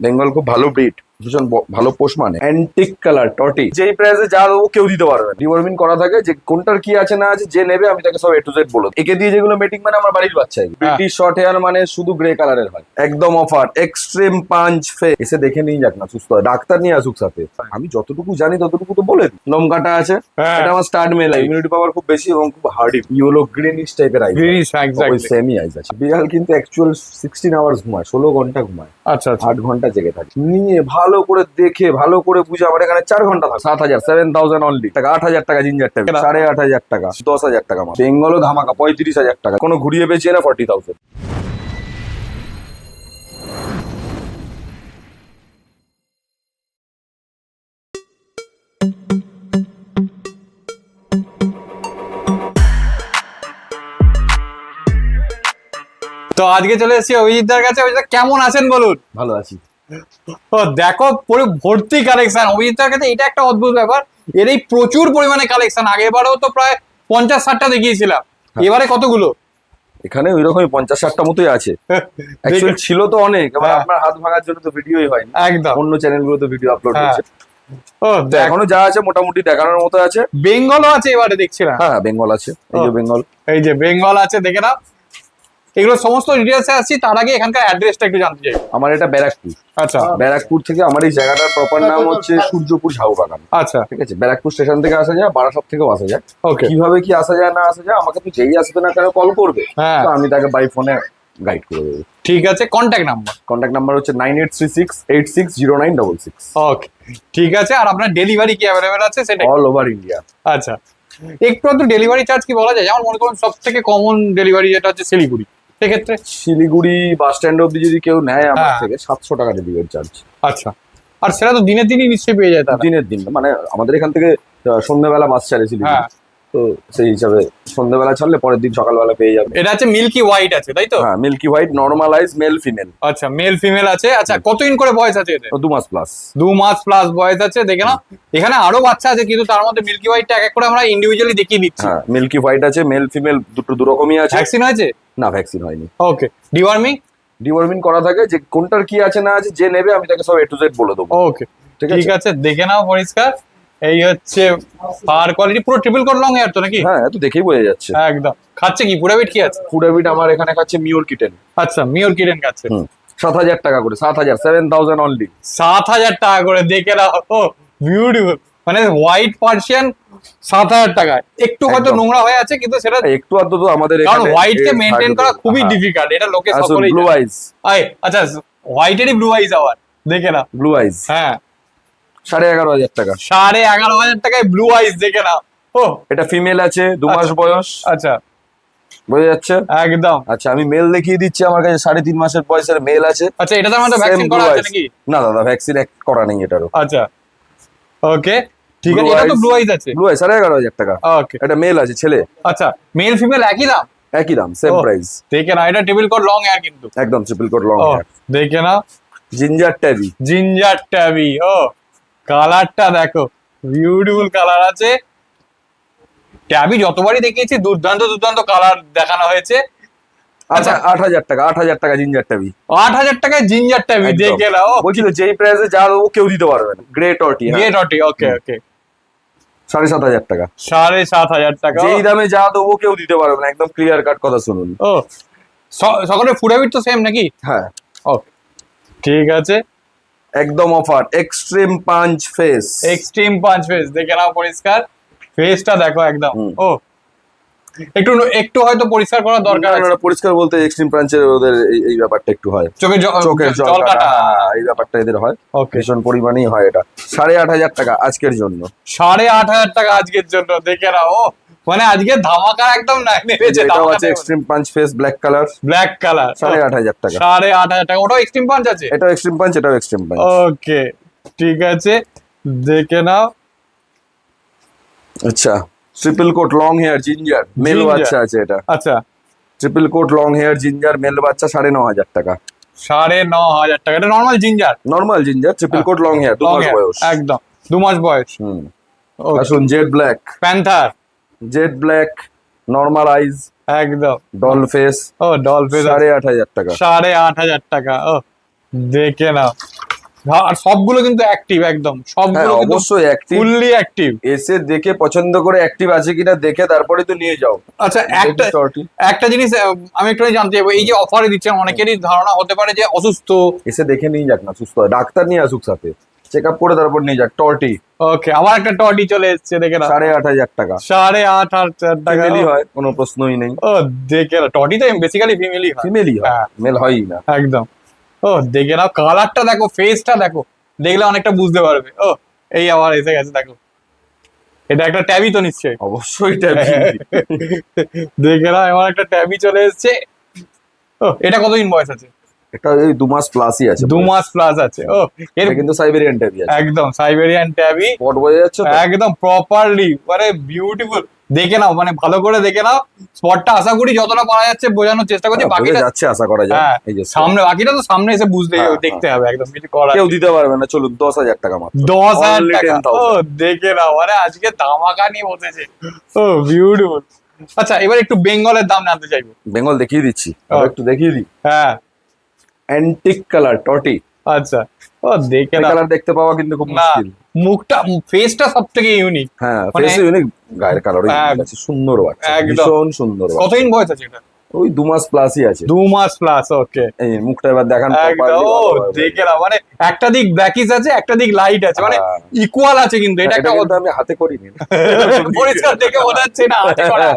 বেঙ্গল খুব ভালো ব্রিড, ভীষণ ভালো পোষ, মানে অ্যান্টিক কালার টটি। যেই প্রাইসে যা দেবো কেউ দিতে পারবে না। ডিওয়ার্মিং করা থাকে, যে কোনটার কি আছে না আছে, যে নেবে আমি তাকে সব A to Z বলে দেবো। একে দিয়ে যেগুলো মেটিং মানে আমার বাড়ির বাচ্চা। ব্রিটিশ শর্ট হেয়ার মানে শুধু গ্রে কালারের হয়, একদম অফার, এক্সট্রিম পাঞ্চ ফেস। এসে দেখে নিয়ে যাক না, সুস্থ হয়, ডাক্তার নিয়ে আসুক সাথে। আমি যতটুকু জানি ততটুকু তো বলে দিই। লোম কাটা আছে, এটা আমার স্টার্ট মেল, ইমিউনিটি পাওয়ার খুব বেশি এবং খুব হার্ডি, ইয়েলো গ্রিনিশ টাইপের আইস, ওই সেমি আইস আছে। বিড়াল কিন্তু অ্যাকচুয়াল 16 আওয়ার্স ঘুমায়, 16 ঘন্টা ঘুমায়, আচ্ছা 8 ঘন্টা জেগে থাকে। নিয়ে ভালো করে দেখে ভালো করে বুঝে আমার এখানে 4 ঘন্টা থাকে। 7,000 7,000 অনলি টাকা। 8,000 টাকা জিঞ্জার টাকা, 8,500 টাকা, 10,000 টাকা মাত্র। বেঙ্গলও ধামাকা 35,000 টাকা, কোনো ঘুরিয়ে পেয়েছে না 40,000। তো আজকে চলে এসেছি অভিজিৎদার কাছে। অভিজিৎ কেমন আছেন বলুন? ভালো আছি। ও দেখো পুরো ভর্তি কালেকশন অভিজিৎদার কাছে। এটা একটা অদ্ভুত ব্যাপার, এর এই প্রচুর পরিমাণে কালেকশন। আগেরবারও তো প্রায় 50-60টা দেখিয়েছিলাম, এবারে কতগুলো? এখানে ওই রকমই 50-60টা মতোই আছে। অ্যাকচুয়ালি ছিল তো অনেক, এবার আপনার হাত ভাঙার জন্য তো ভিডিওই হয়নি। একদম অন্য চ্যানেলগুলোতে ভিডিও আপলোড হচ্ছে। ও এখনো যা আছে মোটামুটি দেখানোর মতো আছে। বেঙ্গলও আছে এবারে দেখছিলাম। হ্যাঁ বেঙ্গল আছে, এই যে বেঙ্গল, এই যে বেঙ্গল আছে, দেখে নাও। এগুলো সমস্ত ডিটেলসে আসছি, তার আগে এখানকার অ্যাড্রেসটা একটু জানতে চাই। আমার এটা ব্যারাকপুর। আচ্ছা ব্যারাকপুর থেকে আমার এই জায়গাটার প্রপার নাম হচ্ছে সূর্যপুর ঝাউ বাগান। আচ্ছা ঠিক আছে, ব্যারাকপুর স্টেশন থেকে আসা যায়, বারাসাত থেকেও আসা যায়। ওকে কিভাবে কি আসা যায় না আসা যায়, আমাকে তো যেই আসবে না কেন কল করবে, হ্যাঁ তো আমি তাকে বাই ফোনে গাইড করে দেবো। ঠিক আছে, কন্ট্যাক্ট নাম্বার? কন্ট্যাক্ট নাম্বার হচ্ছে 9836860966। ওকে ঠিক আছে। আর আপনার ডেলিভারি কি অ্যাভেলেবেল আছে সেটা? All over India. আচ্ছা, একটু তো ডেলিভারি চার্জ কি বলা যায়? যেমন মনে করুন সব থেকে কমন ডেলিভারি যেটা হচ্ছে শিলিগুড়ি, সেক্ষেত্রে শিলিগুড়ি বাস স্ট্যান্ড অব্দি যদি কেউ নেয় আমার হ্যাঁ। থেকে 700 টাকা ডেলিভারি চার্জ। আচ্ছা, আর সেটা তো দিনের দিনই নিশ্চয়ই পেয়ে যায় তারা? দিনের দিন, মানে আমাদের এখান থেকে সন্ধ্যাবেলা বাস ছাড়ে শিলিগুড়ি, হ্যাঁ তো সেই হিসাবে সন্ধ্যাবেলা ছাড়লে পরের দিন সকালবেলা পেয়ে যাবে। এটা হচ্ছে মিল্কি হোয়াইট আছে তাই তো? হ্যাঁ milky white, normalize, male female. আচ্ছা মেল ফিমেল আছে। আচ্ছা কতদিন করে বয়স আছে এদের? 2 মাস প্লাস। 2 মাস প্লাস বয়স আছে, দেখে নাও। এখানে আরো বাচ্চা আছে, কিন্তু তার মধ্যে মিল্কি হোয়াইটটা এক এক করে আমরা ইন্ডিভিজুয়ালি দেখিয়ে দিচ্ছি। হ্যাঁ মিল্কি হোয়াইট আছে, মেল ফিমেল দুটো দুরকমই আছে। ভ্যাকসিন হয়েছে? না ভ্যাকসিন হয়নি। ওকে, ডিওয়ার্মিং? ডিওয়ার্মিং করা থাকে, যে কোনটার কি আছে না আছে, যে নেবে আমি তাকে সব A to Z বলে দেবো। ওকে ঠিক আছে, দেখে নাও পরিষ্কার। এই হচ্ছে ফার কোয়ালিটি, পুরো ট্রিপল কোট লং হেয়ার তো নাকি? হ্যাঁ তো দেখেই বোঝা যাচ্ছে। একদম। খাচ্ছে কি পুরাবিট কি আছে? ফুড হ্যাবিট আমার এখানে খাচ্ছে মিওর কিটেন। আচ্ছা মিওর কিটেন খাচ্ছে। 7,000 টাকা করে, 7,000 7,000 অনলি। 7,000 টাকা করে, দেখে নাও। ও বিউটিফুল, মানে হোয়াইট পার্সিয়ান 7,000 টাকায়। একটু হয়তো একদম। নোংরা হয়ে আছে, কিন্তু সেটা একটু আধটু তো আমাদের কারণ এখানে হোয়াইট কে মেনটেন করা খুবই ডিফিকাল্ট, এটা লোকে সকলেই ব্লু জানে। আইজ। আচ্ছা হোয়াইটেরই ব্লু আইজ আবার, দেখে নাও। ব্লু আইজ হ্যাঁ 11,500 টাকা। 11,500 টাকায় ব্লু আইজ, দেখে নাও। ও এটা ফিমেল আছে, 2 মাস বয়স, আচ্ছা বোঝা যাচ্ছে। একদম। আচ্ছা আমি মেল দেখিয়ে দিচ্ছি, আমার কাছে 3.5 মাসের বয়সের মেল আছে। আচ্ছা এটা তো আমাদের ভ্যাকসিন করা আছে নাকি? না দাদা ভ্যাকসিন করা নেই এটারও। আচ্ছা ওকে ঠিক আছে, এটা তো ব্লু আইজ আছে। ব্লু আইজ 11,500 টাকা। ওকে এটা মেল আছে, ছেলে। আচ্ছা মেল ফিমেল একই দাম? একই দাম, সেম প্রাইস। দেখে না, এটা টেবিল কোড লং হেয়ার কিন্তু একদম ট্রিপল কোট লং হেয়ার। দেখে না, জিঞ্জার ট্যাবি। Ginger tabby. ও কালারটা দেখো, বিউটিফুল কালার আছে। ট্যাবি যতবারই দেখিয়েছি দুর্দান্ত দুর্দান্ত কালার দেখানো হয়েছে। আচ্ছা 8,000 টাকা, 8,000 টাকা জিঞ্জার ট্যাবি। 8,000 টাকায় জিঞ্জার ট্যাবি, একদম। দেখে নাও। বলছিল যেই প্রাইসে যা দেবো কেউ দিতে পারবে না। গ্রে টটি, গিয়ে ডটি। ওকে ওকে 7,500 টাকা। 7,500 টাকা। যেই দামে যা দেবো কেউ দিতে পারবে না, একদম ক্লিয়ার কাট কথা শুনুন। ও সকলের ফুড হ্যাবিট তো সেম নাকি? হ্যাঁ ওকে ঠিক আছে, একদম offer, extreme punch face. Extreme punch face, দেখে নাও পরিষ্কার। ফেসটা দেখো একদম। ও একটু একটু হয়তো পরিষ্কার করা দরকার আছে। পরিষ্কার বলতে এক্সট্রিম পাঞ্চের ওদের এই ব্যাপারটা একটু হয়, চোখের জল কাটা। এই ব্যাপারটা এদের হয়, ওকে ভীষণ পরিমাণেই হয় এটা। 8,500 টাকা আজকের জন্য। 8,500 টাকা আজকের জন্য, দেখে নাও। মানে আজকে ধামাকা একদম নাই নেমেছে। এটাও আছে extreme punch face, black colour, black colour, 8,500 টাকা। 8,500 টাকা। ওটাও এক্সট্রিম পাঞ্চ আছে? এটাও এক্সট্রিম পাঞ্চ, এটাও এক্সট্রিম পাঞ্চ। ওকে ঠিক আছে, দেখে নাও। আচ্ছা triple coat long hair ginger male Ginger। বাচ্চা আছে এটা। আচ্ছা triple coat long hair ginger male বাচ্চা 9,500 টাকা। 9,500 টাকা। এটা normal ginger? Normal ginger, triple coat long hair, 2 মাস বয়স। একদম 2 মাস বয়স। আসুন Z black, panther. Jet black, normal eyes, একদম ডল ফেস, ও ডল ফেস, 8,500 টাকা। 8,500 টাকা। ও দেখে নাও, আর সবগুলো কিন্তু অ্যাক্টিভ, একদম হ্যাঁ সবগুলো কিন্তু অবশ্যই অ্যাক্টিভ, ফুললি অ্যাক্টিভ। এসে দেখে পছন্দ করে অ্যাক্টিভ আছে কিনা দেখে তারপরে তো নিয়ে যাও। আচ্ছা একটা টর্টি একটা জিনিস আমি একটু জানতে চাইবো, এই যে অফারে দিচ্ছেন, অনেকেরই ধারণা হতে পারে যে অসুস্থ। এসে দেখে নিয়ে যাক না, সুস্থ হয়, ডাক্তার নিয়ে আসুক সাথে, চেক আপ করে তারপর নিয়ে যাক। টর্টি ওকে, আবার একটা টডি চলে এসেছে, দেখে না, 8,500 টাকা। 8,500 টাকা। ফিমেলি হয়, কোনো প্রশ্নই নেই। ও দেখে না, টডি তো বেসিক্যালি ফিমেলই হয়। ফিমেলি হয়, হ্যাঁ। মেল হয়ই না। একদম। ও দেখে নাও, কালারটা দেখো, ফেসটা দেখো, দেখলে অনেকটা বুঝতে পারবে। ও এই আবার এসে গেছে, দেখো, এটা একটা ট্যাবি তো নিশ্চয়ই। অবশ্যই ট্যাবি। দেখে নাও, এবার একটা ট্যাবি চলে এসেছে। ও এটা কতদিন বয়স আছে? এটা এই 2 মাস প্লাসই আছে। 2 মাস প্লাস আছে। ও এর এটা কিন্তু সাইবেরিয়ান ট্যাবি আছে। একদম সাইবেরিয়ান ট্যাবি, স্পট বোঝা যাচ্ছে তো? একদম প্রপারলি, মানে বিউটিফুল। দেখে নাও, মানে ভালো করে দেখে নাও স্পটটা, আশা করি যতটা পারা যাচ্ছে বোঝানোর চেষ্টা করছি। বোঝা বাকিটা যাচ্ছে, আশা করা যায়। হ্যাঁ, এই যে সামনে, বাকিটা তো সামনে এসে বুঝতে হ্যাঁ, দেখতে হবে, একদম কিছু করার কেউ নেই। দিতে পারবে না। চলুন 10,000 টাকা মাত্র। 10,000 Only টাকা। 10,000 ও দেখে নাও, মানে আজকে ধামাকা নিয়ে বসেছে। ও বিউটিফুল। আচ্ছা এবার একটু বেঙ্গলের দাম জানতে চাইবো। বেঙ্গল দেখিয়ে দিচ্ছি, ও। একটু দেখিয়ে দিই। হ্যাঁ অ্যান্টিক কালার টর্টি। আচ্ছা। ও দেখে এই নাও, কালার দেখতে পাওয়া কিন্তু খুব না মুশকিল। মুখটা, ফেসটা সব থেকে ইউনিক। হ্যাঁ, মানে- ফেস ইউনিক, গায়ের কালার হ্যাঁ, আছে, সুন্দর বাচ্চা, একদম। ভীষণ সুন্দর বাচ্চা। কতদিন বয়স আছে এটা? ওই 2 মাস প্লাসই আছে। 2 মাস প্লাস। ওকে, এই মুখটা এবার দেখান একদম। properly ও ভালোভাবে। দেখে নাও, মানে একটা দিক ব্ল্যাকিশ আছে, একটা দিক লাইট আছে, মানে হ্যাঁ। ইকুয়াল আছে কিন্তু। এটা একটা কিন্তু আমি হাতে করিনি। পরিষ্কার দেখে মনে হচ্ছে না হাতে করা।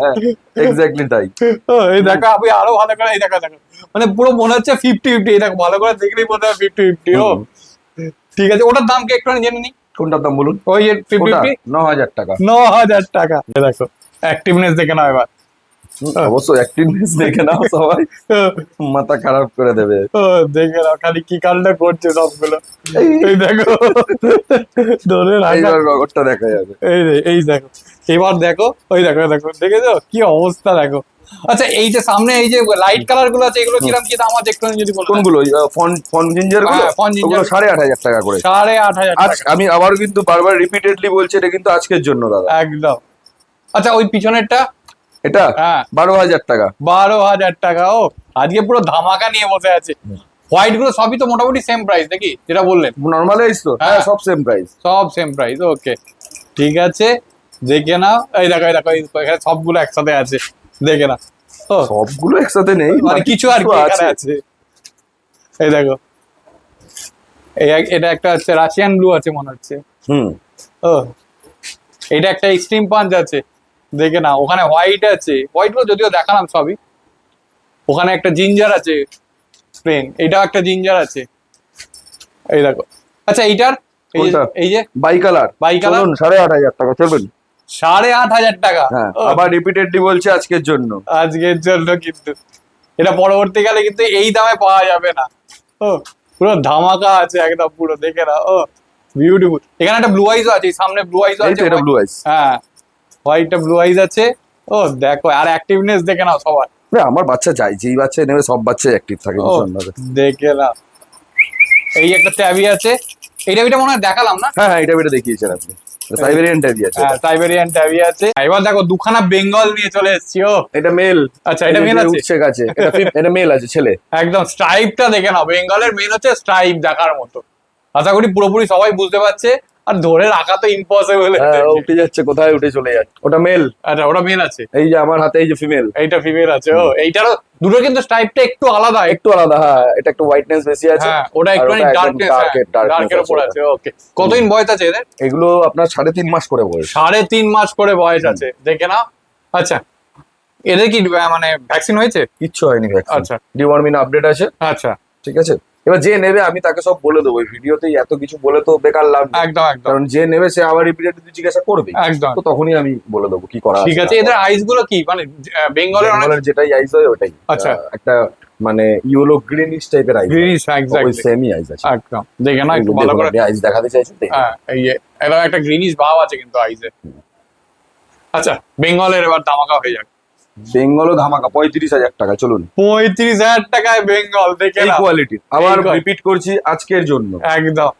এক্স্যাক্টলি তাই। ও, এই দেখো, আমি আরো ভালো করে, এই দেখো দেখো, মানে পুরো মনে হচ্ছে 50-50। এই দেখো, ভালো করে দেখলেই মনে হয় 50-50। ও ঠিক আছে, ওটার দাম কি একটু জেনে নি? কোনটার দাম বলুন? ওই যে ওটা 50-50, 9,000 টাকা। 9,000 টাকা। এই দেখো, অ্যাক্টিভনেস দেখে নাও এবার। অবশ্যই অ্যাক্টিভনেস দেখে নাও, সবাই মাথা খারাপ করে দেবে। ও দেখে নাও, খালি কি কালটা করছে সবগুলো। এই- এই দেখো, ধরে রাখা। এইবার রগরটা দেখা যাবে। এই দেখো, এবার দেখো, ওই দেখো দেখো, দেখেছো কি অবস্থা, দেখো। আচ্ছা এই যে সামনে এই যে লাইট কালার গুলো আছে, এগুলো কিরকম কি দাম আছে একটু যদি বলতেন? কোনগুলো? ফন ফন জিঞ্জার গুলো? হ্যাঁ, ফন জিঞ্জার। ওগুলো 8,500 টাকা করে। 8,500 আজ টাকা। আমি আবার কিন্তু বারবার রিপিটেডলি বলছি, এটা কিন্তু আজকের জন্য দাদা। একদম। আচ্ছা ওই পিছনেরটা? এটা হ্যাঁ, 12,000 টাকা। 12,000 টাকা। ও আজকে পুরো ধামাকা নিয়ে বসে আছে। হোয়াইট গুলো সবই তো মোটামুটি সেম প্রাইস নাকি, যেটা বললেন? নর্মাল প্রাইস তো? হ্যাঁ, হ্যাঁ। সব সেম প্রাইস। সব সেম প্রাইস। ওকে ঠিক আছে, দেখে নাও। এই দেখো, এই দেখো, এখানে সবগুলো একসাথে আছে, দেখে নাও। ও সবগুলো একসাথে নেই, মানে কিছু আর কি এখানে আছে। এই দেখো, এটা একটা হচ্ছে রাশিয়ান ব্লু আছে মনে হচ্ছে। হুম। ও এটা একটা এক্সট্রিম পাঞ্চ আছে, দেখে না। ওখানে হোয়াইট আছে, হোয়াইট গুলো যদিও দেখালাম সবই। ওখানে একটা জিঞ্জার আছে স্প্রেন, এটাও একটা জিঞ্জার আছে। এই দেখো। আচ্ছা এইটার কোনটা? এই যে বাই কালার। বাই কালার, চলুন 8,500 টাকা, চলবেন? 8,500 টাকা। হ্যাঁ, ও, আবার রিপিটেডলি বলছি আজকের জন্য। আজকের জন্য কিন্তু এটা পরবর্তীকালে কিন্তু এই দামে পাওয়া যাবে না। ও পুরো ধামাকা আছে একদম, পুরো দেখে না। ও বিউটিফুল। এখানে একটা ব্লু আইজও আছে, সামনে ব্লু আইজও এই আছে। তো এটা ব্লু আইস। হ্যাঁ, হোয়াইটটা ব্লু আইজ আছে। ও দেখো, আর অ্যাক্টিভনেস দেখে নাও সবার। আমার বাচ্চা চাই, যেই বাচ্চা নেবে সব বাচ্চা অ্যাক্টিভ থাকে ও ভীষণ ভাবে। দেখে নাও, এই একটা ট্যাবি আছে। এই ট্যাবিটা মনে হয় দেখালাম না? হ্যাঁ হ্যাঁ, এটা দেখিয়েছেন আপনি। সাইবেরিয়ান ট্যাবি আছে। হ্যাঁ, সাইবেরিয়ান ট্যাবি আছে। এবার দেখো, দুখানা বেঙ্গল নিয়ে চলে এসেছি। ও এটা মেল। আচ্ছা, এটা মেল আছে? উঠছে গাছে। এটা মেল আছে, ছেলে। একদম স্ট্রাইপটা দেখে নাও, বেঙ্গলের মেন হচ্ছে স্ট্রাইপ দেখার মতো। আশা করি পুরোপুরি সবাই বুঝতে পারছে, আর ধরে রাখা তো ইম্পসিবল। হ্যাঁ, উঠে যাচ্ছে, কোথায় উঠে চলে যাচ্ছে। ওটা মেল। আচ্ছা ওটা মেল আছে, এই যে আমার হাতে এই যে ফিমেল। এইটা ফিমেল আছে। ও এইটারও দুটো কিন্তু স্ট্রাইপটা একটু আলাদা। একটু আলাদা, হ্যাঁ, এটা একটু হোয়াইটনেস বেশি আছে। হ্যাঁ, ওটা একটু আর ওটা একদম ডার্কের darkness উপর আছে আছে। ওকে, কতদিন বয়স আছে এদের? এগুলো আপনার 3.5 মাস করে বয়স। 3.5 মাস করে বয়স আছে, দেখে নাও। আচ্ছা এদের কি মানে ভ্যাকসিন হয়েছে? কিচ্ছু হয়নি। আচ্ছা ডিওয়ার্মিন আপডেট আছে। আচ্ছা, ঠিক আছে, এবার যে নেবে আমি তাকে সব বলে দেবো। এই ভিডিওতেই এত কিছু বলে তো বেকার লাভ নেই। একদম একদম কারণ যে নেবে সে আবার রিপিটেডলি জিজ্ঞাসা করবে, একদম। তো তখনই আমি বলে দেবো কি করা ঠিক আছে, এদের আইস গুলো কি মানে বেঙ্গলের অনেক বেঙ্গলের যেটাই আইস হয় ওটাই। আচ্ছা। একটা মানে ইয়েলো গ্রিনিশ টাইপের আইস। গ্রিনিশ, ওই এক্স্যাক্টলি সেমই আইস আছে। একদম। দেখে না একটু ভালো করে। আইস দেখাতে চাইছেন তো? হ্যাঁ, এই যে এরা একটা গ্রিনিশ ভাব আছে কিন্তু আইসে। আচ্ছা বেঙ্গলের এবার ধামাকা হয়ে যাক। বেঙ্গলও ধামাকা 35,000 টাকা। চলুন, 35,000 টাকায় বেঙ্গল, দেখে এই নাও। কোয়ালিটির। আবার quality। রিপিট করছি আজকের জন্য। একদম,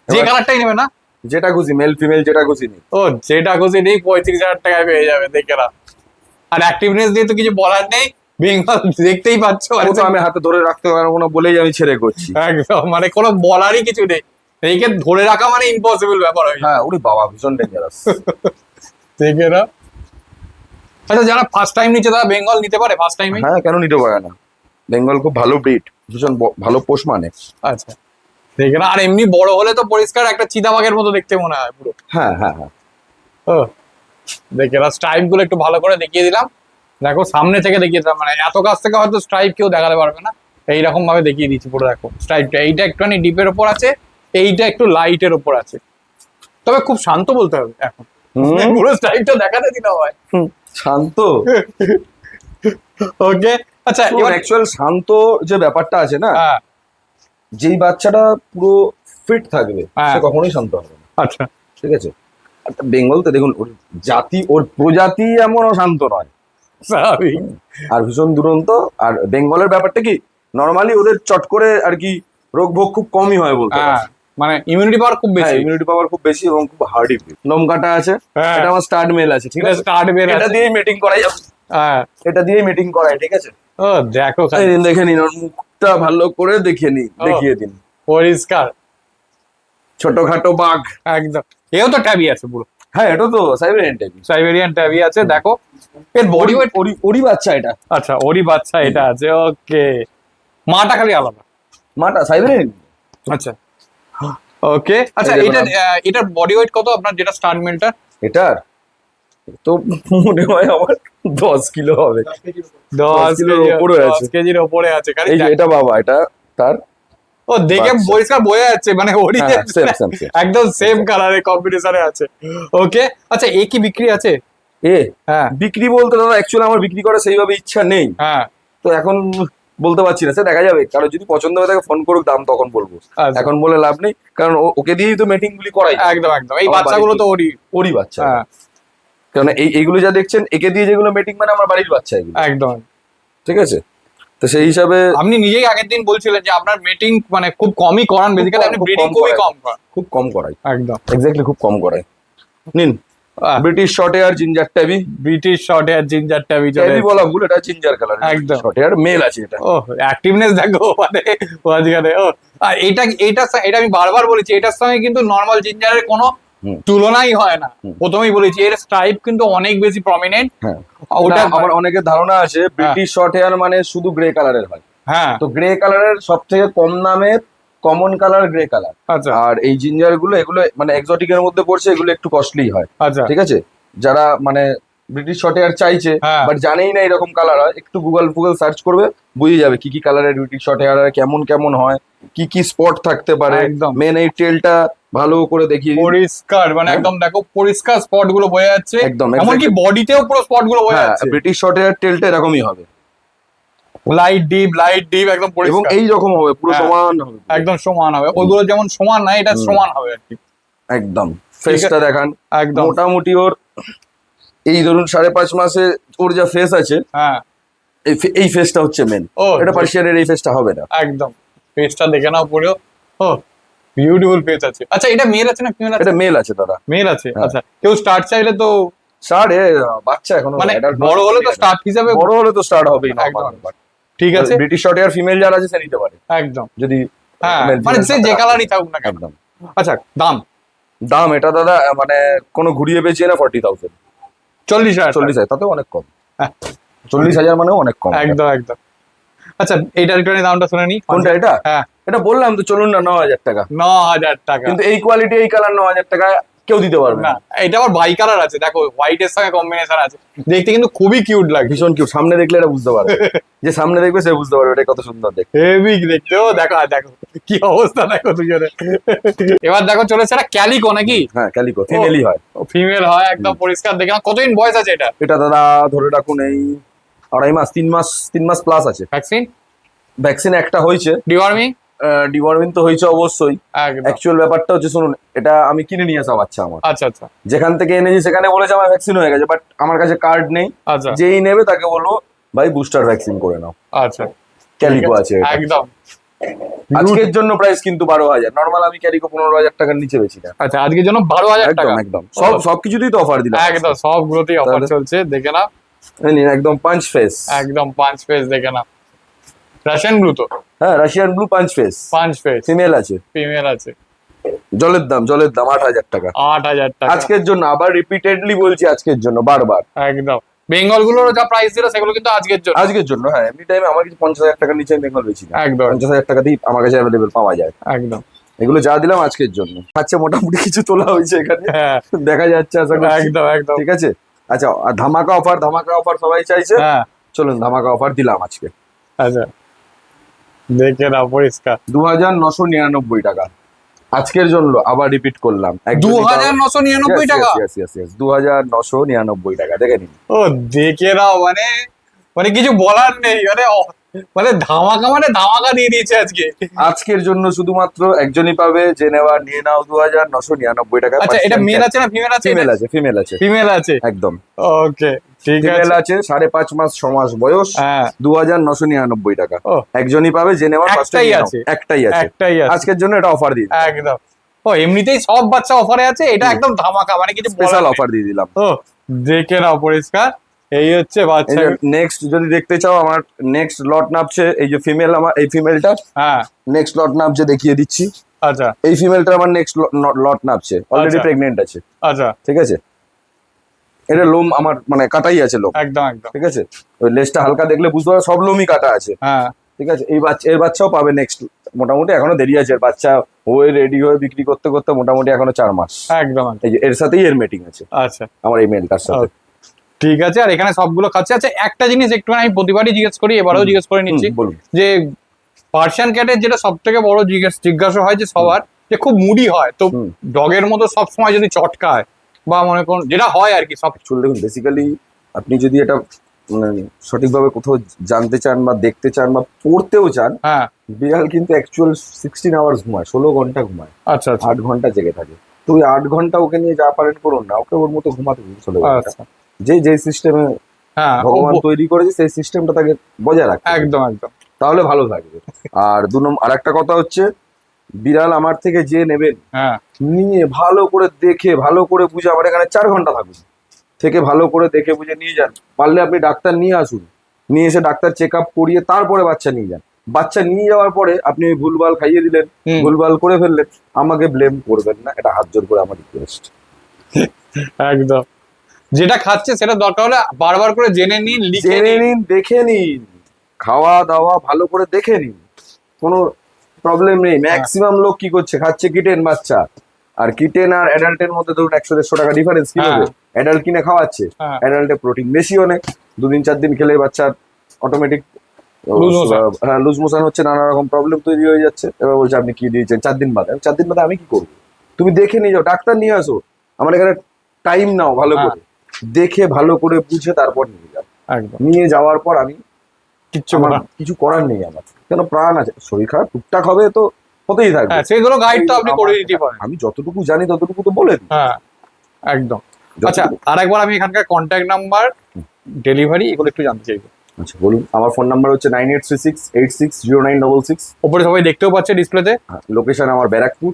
যে এবার- কালারটাই নেবে না। যেটা খুশি, মেল ফিমেল যেটা খুশি নেই। ও যেটা খুশি নেই, 35,000 টাকায় পেয়ে যাবে, দেখে নাও। আর অ্যাক্টিভনেস দিয়ে তো কিছু বলার নেই, বেঙ্গল দেখতেই পাচ্ছ। ও তো আমি হাতে ধরে রাখতে পারবো না বলেই আমি ছেড়ে করছি। একদম, মানে কোনো বলারই কিছু নেই। একে ধরে রাখা মানে ইম্পসিবল ব্যাপার হয়ে যায়। হ্যাঁ ওরে বাবা ভীষণ ডেঞ্জারাস। দেখে না। আচ্ছা যারা ফার্স্ট টাইম নিচ্ছে তারা বেঙ্গল নিতে পারে ফার্স্ট টাইমে? হ্যাঁ কেন নিতে পারে না, বেঙ্গল খুব ভালো ব্রিড, ভীষণ ভালো পোষ মানে। আচ্ছা দেখে না। আর এমনি বড় হলে তো পরিষ্কার একটা চিতাবাঘের মতো দেখতে মনে হয় পুরো। হ্যাঁ হ্যাঁ হ্যাঁ। ও দেখে না, স্ট্রাইপ গুলো একটু ভালো করে দেখিয়ে দিলাম। দেখো সামনে থেকে দেখিয়ে দিলাম, মানে এত কাছ থেকে হয়তো স্ট্রাইপ কেউ দেখাতে পারবে না, এইরকম ভাবে দেখিয়ে দিচ্ছি পুরো। দেখো স্ট্রাইপটা, এইটা একটুখানি ডিপের ওপর আছে, এইটা একটু লাইটের ওপর আছে। তবে খুব শান্ত বলতে হবে এখন, পুরো স্ট্রাইপটা দেখাতে দিতে হয়। শান্ত। ওকে আচ্ছা এবার অ্যাকচুয়াল শান্ত যে ব্যাপারটা আছে না, হ্যাঁ যেই বাচ্চাটা পুরো ফিট থাকবে হ্যাঁ। সে কখনোই শান্ত হবে না, আচ্ছা ঠিক আছে। বেঙ্গল তো দেখুন ওর জাতি, ওর প্রজাতি এমন শান্ত নয়, স্বাভাবিক। আর ভীষণ দুরন্ত। আর বেঙ্গলের ব্যাপারটা কি, নর্মালি ওদের চট করে আর কি রোগ ভোগ খুব কমই হয় বলতে হ্যাঁ পারি। মানে ইমিউনিটি পাওয়ার খুব হ্যাঁ বেশি। ইমিউনিটি পাওয়ার খুব বেশি এবং খুব হার্ডি। লোম কাটা আছে, হ্যাঁ। এটা আমার স্টার্ট মেল আছে, ঠিক এটা আছে। স্টার্ট বের এটা আছে। দিয়েই মিটিং করাই যাবে, হ্যাঁ এটা দিয়েই মিটিং করাই, ঠিক আছে। ও দেখো খালি এই দিন দেখে নিন ওর মুখটা ভালো করে দেখিয়ে নিন, ও। দেখিয়ে দিন। পরিষ্কার ছোটখাটো বাঘ। একদম। এও তো ট্যাবি আছে পুরো, হ্যাঁ এটা তো সাইবেরিয়ান টাইপ। সাইবেরিয়ান ট্যাবি আছে। দেখো এর বডি ওয়েট, ওরই বাচ্চা এটা। আচ্ছা ওরই বাচ্চা এটা আছে। ওকে মাটা খালি আলাদা। মাটা সাইবেরিয়ান। আচ্ছা ওকে আচ্ছা এই দেখুন এটার বডি ওয়েট কত আপনার যেটা স্টার্ট মিলটা? এটার তো মনে হয় আমার 10 কিলো হবে। 10 কিলোর কেজি, ওপরে 10 আছে। কেজির ওপরে আছে। খালি এই যে এটা বাবা, এটা তার। ও দেখে বাচ্চা। পরিষ্কার বোঝা যাচ্ছে, মানে ওরই হ্যাঁ, same, same, same. একদম সেম কালারে কম্বিনেশনে আছে। ওকে আচ্ছা এ কি বিক্রি আছে? এ হ্যাঁ বিক্রি বলতে দাদা অ্যাকচুয়ালি আমার বিক্রি করার সেইভাবে ইচ্ছা নেই, হ্যাঁ তো এখন বলতে পারছি না, সে দেখা যাবে। কারণ যদি পছন্দ হয়ে থাকে ফোন করুক, দাম তখন বলবো, আচ্ছা। এখন বলে লাভ নেই। কারণ ওকে দিয়েই তো মিটিং গুলি করাই, একদম একদম। এই আমার বাচ্চাগুলো বাড়িতে। তো ওরই। ওরই বাচ্চা। হ্যাঁ কারণ এইগুলো যা দেখছেন, একে দিয়ে যেগুলো মিটিং মানে আমার বাড়ির বাচ্চা এগুলো, একদম। ঠিক আছে। তো সেই হিসাবে আপনি নিজেই আগের দিন বলছিলেন যে আপনার মিটিং মানে খুব কমই করান, বেসিক্যালি আপনি খুব ব্রিডিং কম খুবই করাই। কম করান। খুব কম করাই, একদম। এক্স্যাক্টলি খুব কম করাই। নিন British short hair ginger tabby. British short hair ginger tabby চলে ট্যাবি বলা ভুল, এটা জিঞ্জার কালার। একদম। শর্ট হেয়ার মেল আছে এটা। ও অ্যাক্টিভনেস দেখো মানে মাঝখানে। ও আর এটা আমি বারবার বলেছি, এটার সঙ্গে কিন্তু নর্মাল জিঞ্জারের কোনো হুম। তুলনাই হয় না। হুম। প্রথমেই বলেছি এর স্ট্রাইপ কিন্তু অনেক বেশি প্রমিনেন্ট। হ্যাঁ ওটা ওটা আমার অনেকের ধারণা আছে ব্রিটিশ শর্ট হেয়ার মানে শুধু গ্রে কালারের হয়। হ্যাঁ তো গ্রে কালারের সব থেকে কম দামের কমন কালার গ্রে কালার। আচ্ছা আর এই জিঞ্জার গুলো এগুলো মানে এক্সোটিকের মধ্যে পড়ছে, এগুলো একটু কস্টলি হয়, আচ্ছা ঠিক আছে। যারা মানে ব্রিটিশ শর্ট হেয়ার চাইছে হ্যাঁ। বাট জানেই না এরকম কালার হয়, একটু গুগল সার্চ করবে, বুঝে যাবে কি কি কালারের ব্রিটিশ শর্ট হেয়ার হয়, কেমন কেমন হয়, কি কি স্পট থাকতে পারে। একদম। মেন এই টেলটা ভালো করে দেখিয়ে দিই। পরিষ্কার মানে হ্যাঁ। একদম দেখো পরিষ্কার স্পট গুলো বোঝা যাচ্ছে। একদম, এমনকি exactly. বডিতেও পুরো স্পট গুলো বোঝা হ্যাঁ যাচ্ছে। ব্রিটিশ শর্ট হেয়ার টেলটা এরকমই হবে লাইট ডিপ একদম এবং পরিষ্কার এই রকম হবে, পুরো হ্যাঁ। সমান হবে, একদম সমান হবে। ওইগুলো যেমন সমান না, এটা হুম। সমান হবে আর কি। একদম। ফেসটা দেখান, একদম মোটামুটি ওর এই ধরুন 5.5 মাসে ওর যা ফেস আছে, হ্যাঁ। এই ফেসটা হচ্ছে মেন। ও এটা পার্সিয়ানের এই ফেসটা হবে না। একদম ফেসটা দেখে নাও পুরো। ও বিউটিফুল ফেস আছে। আচ্ছা এটা মেল আছে না ফিমেল আছে? এটা মেল আছে দাদা। মেল আছে। হ্যাঁ। আচ্ছা কেউ স্টার্ট চাইলে তো স্টার্ট বাচ্চা এখনো মানে adult বড় নয়, হলে তো স্টার্ট হিসাবে বড় হলে তো স্টার্ট হবেই না। একদম। ঠিক আছে ব্রিটিশ শর্ট হেয়ার ফিমেল যারা আছে সে নিতে পারে একদম। যদি হ্যাঁ male মানে female সে সাথে যে রাখে। কালারই থাকুক না কেন। একদম। আচ্ছা দাম দাম এটা দাদা মানে কোনো ঘুরিয়ে বেচিয়ে না 40,000 40,000 40,000, তাতেও অনেক কম। হ্যাঁ। 40,000 মানেও অনেক কম। একদম একদম। আচ্ছা এইটার একটু দামটা শুনে নি। কোনটা এটা? হ্যাঁ এটা বললাম তো, চলুন না 9,000 টাকা। 9,000 টাকা। কিন্তু এই কোয়ালিটি এই কালার 9,000 টাকা কেউ দিতে পারবে না না। এটা আবার বাই কালার আছে, দেখো হোয়াইট এর সঙ্গে কম্বিনেশন আছে, দেখতে কিন্তু খুবই কিউট লাগে। ভীষণ কিউট, সামনে দেখলে এটা বুঝতে পারবে, যে সামনে দেখবে সে বুঝতে পারবে এটা কত সুন্দর দেখতে। হেভি দেখতে। ও দেখো আর দেখো কি অবস্থা দেখো দুজনে। এবার দেখো চলেছে না ক্যালিকো নাকি? হ্যাঁ ক্যালিকো ফিমেলই হয়। ফিমেল হয় একদম পরিষ্কার দেখে না। কতদিন বয়স আছে এটা? এটা দাদা ধরে রাখুন এই 2.5 মাস 3 মাস প্লাস আছে। ভ্যাকসিন ভ্যাকসিন একটা হয়েছে, ডিওয়ার্মিং ডিওয়ার্মিং তো হয়েছে অবশ্যই। একদম। অ্যাকচুয়াল ব্যাপারটা হচ্ছে শুনুন, এটা আমি কিনে নিয়ে আসা বাচ্চা আমার, আচ্ছা আচ্ছা যেখান থেকে এনেছি সেখানে বলেছে আমার ভ্যাকসিন হয়ে গেছে, বাট আমার কাছে কার্ড নেই। আচ্ছা যেই নেবে তাকে বলবো ভাই বুস্টার ভ্যাকসিন করে নাও। আচ্ছা ক্যালিকো আছে এটা। একদম। আজকের জন্য প্রাইস কিন্তু 12,000, নর্মাল আমি ক্যালিকো 15,000 টাকার নিচে বেশি না। আচ্ছা আজকের জন্য 12,000 টাকা। একদম একদম সবকিছুতেই তো অফার দিলাম। একদম সবগুলোতেই অফার তাহলে? চলছে দেখে না। এই নিন, একদম পাঁচ ফেস। একদম 5 পেজ দেখে না। রাশিয়ান ব্লু তো? হ্যাঁ রাশিয়ান ব্লু পাঁচ ফেস, 5 পেজ ফিমেল আছে। ফিমেল আছে। জলের দাম 8,000 টাকা 8,000 টাকা আজকের জন্য, আবার রিপিটেডলি বলছি আজকের জন্য বারবার। একদম। বেঙ্গল গুলোর যা প্রাইস ছিল সেগুলো কিন্তু আজকের জন্য। আজকের জন্য, হ্যাঁ। এমনি টাইমে আমার কিছু 50,000 টাকার নিচে বেঙ্গল বেশি না, একদম 50,000 টাকাতেই আমার কাছে অ্যাভেলেবেল পাওয়া যায়। একদম। এগুলো যা দিলাম আজকের জন্য। আচ্ছা, মোটামুটি কিছু তোলা হয়েছে এখানে, হ্যাঁ দেখা যাচ্ছে আশা করছি। একদম একদম। ঠিক আছে। আচ্ছা, আর ধামাকা অফার সবাই চাইছে, হ্যাঁ চলুন ধামাকা অফার দিলাম আজকে। আচ্ছা দেখে নাও পরিষ্কার। 2,999 টাকা আজকের জন্য, আবার রিপিট করলাম। 2,999 টাকা। 2,999 টাকা, দেখে নিন। ও দেখে নাও, মানে মানে কিছু বলার নেই, মানে মানে ধামাকা দিয়ে দিয়েছে আজকে। আজকের জন্য শুধুমাত্র একজনই পাবে, যে নেওয়া নিয়ে নাও। 2,999 টাকা। আচ্ছা এটা মেল আছে না ফিমেল আছে? ফিমেল আছে, ফিমেল আছে, ফিমেল আছে একদম। ওকে ঠিক ফিমেল আছে। আছে, 5.5 মাস 6 মাস বয়স। হ্যাঁ 2,999 টাকা ও একজনই পাবে, যে নেওয়া একটাই আছে। একটাই আছে একটাই আছে আজকের জন্য, এটা অফার দিয়ে একদম। ও এমনিতেই সব বাচ্চা অফারে আছে, এটা একদম ধামাকা, মানে কিছু স্পেশাল বলার অফার দিয়ে দিলাম। নেই। ও দেখে নাও পরিষ্কার। এই হচ্ছে বাচ্চা। নেক্সট যদি দেখতে চাও, আমার নেক্সট লট নামছে, এই যে ফিমেল, আমার এই ফিমেলটা হ্যাঁ নেক্সট লট নামছে, দেখিয়ে দিচ্ছি। আচ্ছা এই ফিমেলটা আমার নেক্সট লট নামছে, অলরেডি আচ্ছা। প্রেগনেন্ট আছে। আচ্ছা ঠিক আছে। এটা লোম আমার মানে কাটাই আছে লোম। একদম একদম। ঠিক আছে। ওই লেজটা হালকা দেখলে বুঝতে পারো, সব লোমই কাটা আছে। হ্যাঁ ঠিক আছে। এর বাচ্চাও পাবে নেক্সট, মোটামুটি এখনো দেরি আছে। এর বাচ্চা হয়ে রেডি হয়ে বিক্রি করতে করতে মোটামুটি এখনো 4 মাস। একদম একদম। এই যে এর সাথেই এর মিটিং আছে, আচ্ছা আমার এই মেলটার সাথে। ঠিক আছে। আর এখানে সবগুলো খাচ্ছে। আচ্ছা একটা জিনিস একটু আমি প্রতিবারই জিজ্ঞেস করি, এবারেও জিজ্ঞেস করে নিচ্ছি, বলুন। যে পার্সিয়ান ক্যাটের যেটা সব থেকে বড় জিজ্ঞাসা হয় যে সবার, যে খুব মুডি হয় তো, হুম। ডগের মতো সবসময় যদি চটকায় বা মনে করুন যেটা হয় আর কি সব। চল দেখুন, বেসিক্যালি আপনি যদি এটা সঠিকভাবে কোথাও জানতে চান বা দেখতে চান বা পড়তেও চান, হ্যাঁ বিড়াল কিন্তু অ্যাকচুয়াল 16 আওয়ার্স ঘুমায়, 16 ঘন্টা ঘুমায়, আচ্ছা আচ্ছা 8 ঘন্টা জেগে থাকে। তো ওই 8 ঘন্টা ওকে নিয়ে যা পারেন করুন না, ওকে ওর মতো ঘুমাতে দিন 16 ঘন্টা। আচ্ছা যে সিস্টেমে হ্যাঁ ভগবান তৈরি করেছে, সেই সিস্টেমটা তাকে বজায় রাখতে হবে। একদম একদম। তাহলে ভালো থাকবে। আর আর একটা কথা হচ্ছে, বিড়াল আমার থেকে যে নেবেন, হ্যাঁ নিয়ে ভালো করে দেখে ভালো করে বুঝে, আমার এখানে 4 ঘন্টা থাকুন, থেকে ভালো করে দেখে বুঝে নিয়ে যান। পারলে আপনি ডাক্তার নিয়ে আসুন, নিয়ে এসে ডাক্তার চেক আপ করিয়ে তারপরে বাচ্চা নিয়ে যান। বাচ্চা নিয়ে যাওয়ার পরে আপনি ওই ভুলভাল খাইয়ে দিলেন, হুম। ভুলভাল করে ফেললেন, আমাকে ব্লেম করবেন না, এটা হাত জোর করে আমার রিকোয়েস্ট। একদম। যেটা খাচ্ছে সেটা দরকার হলে বারবার করে জেনে নিন, লিখে জেনে নিন। নিন, দেখে নিন, খাওয়া দাওয়া ভালো করে দেখে নিন, কোনো প্রবলেম নেই। ম্যাক্সিমাম লোক কি করছে, খাচ্ছে কিটেন বাচ্চা, আর কিটেন আর অ্যাডাল্টের মধ্যে ধরুন 100-150 টাকা ডিফারেন্স, কি হবে? অ্যাডাল্ট কিনে খাওয়াচ্ছে, হ্যাঁ। অ্যাডাল্টে প্রোটিন বেশি, অনেক 2-4 দিন খেলে বাচ্চার অটোমেটিক Loose motion। হ্যাঁ লুজ মোশন হচ্ছে, নানা রকম প্রবলেম তৈরি হয়ে যাচ্ছে। এবার বলছে আপনি কি দিয়েছেন 4 দিন বাদে। 4 দিন বাদে আমি কি করবো? তুমি দেখে নিয়ে যাও, ডাক্তার নিয়ে আসো, আমার এখানে টাইম নাও, ভালো হ্যাঁ। করে দেখে ভালো করে বুঝে তারপর নিয়ে যাও। একদম নিয়ে যাওয়ার পর আমি কিচ্ছু আমার বলার- কিছু করার নেই, আমার কেন প্রাণ আছে, শরীর খারাপ টুকটাক হবে তো হতেই থাকবে। হ্যাঁ সেগুলো গাইড তো আপনি করে দিতে পারেন। আমি যতটুকু জানি ততটুকু তো বলে দিই। হ্যাঁ একদম। যতটুকু- আচ্ছা আরেকবার আমি এখানকার কন্ট্যাক্ট নাম্বার, ডেলিভারি এগুলো একটু জানতে চাইবো। আচ্ছা বলুন। আমার ফোন নাম্বার হচ্ছে 9836860966। ওপরে সবাই দেখতেও পাচ্ছে ডিসপ্লেতে। লোকেশন আমার ব্যারাকপুর।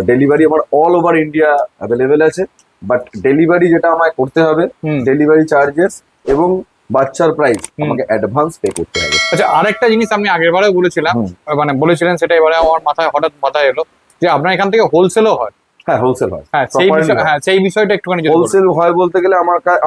ডেলিভারি আমার অল ওভার ইন্ডিয়া অ্যাভেলেবেল আছে, বাট ডেলিভারি যেটা আমায় করতে হবে, হুম। ডেলিভারি চার্জেস এবং বাচ্চার প্রাইস হুম। আমাকে অ্যাডভান্স পে করতে হবে। আচ্ছা আরেকটা জিনিস আমি আগের বারেও বলেছিলাম, হুম। মানে বলেছিলেন, সেটা এবারে আমার হঠাৎ মাথায় এলো, যে আপনার এখান থেকে হোলসেলও হয়। হ্যাঁ হোলসেল হয়। হ্যাঁ সেই বিষয়, হ্যাঁ সেই বিষয়টা একটুখানি যদি বলেন। হোলসেল হয় বলতে গেলে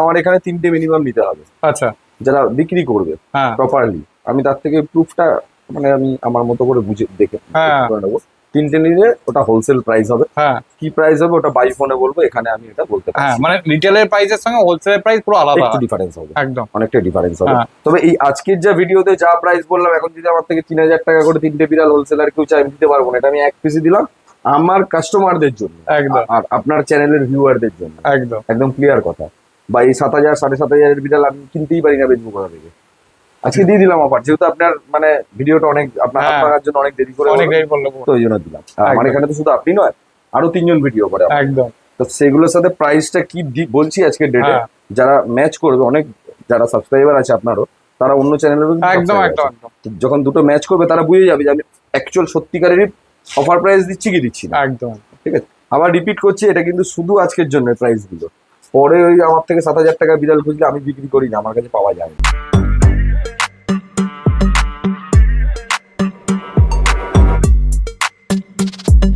আমার এখানে 3টে মিনিমাম নিতে হবে, আচ্ছা যারা বিক্রি করবে হ্যাঁ প্রপারলি। আমি তার থেকে প্রুফটা মানে আমি আমার মতো করে বুঝে দেখে হ্যাঁ। করে নেবো। 3টে নিলে ওটা হোলসেল প্রাইস হবে। হ্যাঁ কি প্রাইস হবে ওটা বাই ফোনে বলবো, এখানে আমি এটা বলতে হ্যাঁ, পারছি না। মানে রিটেলের প্রাইসের সঙ্গে হোলসেলের প্রাইস পুরো আলাদা একটু হয়। ডিফারেন্স হবে, একদম অনেকটা ডিফারেন্স হবে। হ্যাঁ। তবে এই আজকের যা ভিডিওতে যা প্রাইস বললাম, এখন যদি আমার থেকে 3,000 টাকা করে 3টে বিড়াল হোলসেলার কেউ চাই, আমি দিতে পারবো না। এটা আমি 1 পিসই দিলাম আমার কাস্টমারদের জন্য, একদম। আর আপনার চ্যানেলের ভিউয়ারদের জন্য। একদম একদম ক্লিয়ার কথা। বা এই 7,000 7,500 এর বিড়াল আমি কিনতেই পারি না, বেচবো কোথা থেকে? আজকে দিয়ে দিলাম অফার, যেহেতু আপনার মানে ভিডিওটা অনেক আপনার হ্যাঁ। আপনার জন্য অনেক দেরি করে অনেক হলো, দেরি বললো। তো এই জন্য দিলাম। আর আমার একদম। এখানে তো শুধু আপনি নয়, আরো 3জন ভিডিও করে আমার। একদম তো সেগুলোর সাথে প্রাইসটা কি বলছি আজকে ডেটে, হ্যাঁ। যারা ম্যাচ করবে, অনেক যারা সাবস্ক্রাইবার আছে আপনারও, তারা অন্য চ্যানেলেরও একদম একদম একদম যখন দুটো ম্যাচ করবে তারা বুঝে যাবে যে আমি অ্যাকচুয়াল সত্যিকারেরই অফার প্রাইস দিচ্ছি কি দিচ্ছি না। একদম। ঠিক আছে। আবার রিপিট করছি, এটা কিন্তু শুধু আজকের জন্য প্রাইস গুলো, পরে ওই আমার থেকে 7,000 টাকা বিড়াল খুঁজলে আমি বিক্রি করি না, আমার কাছে পাওয়া যায় না।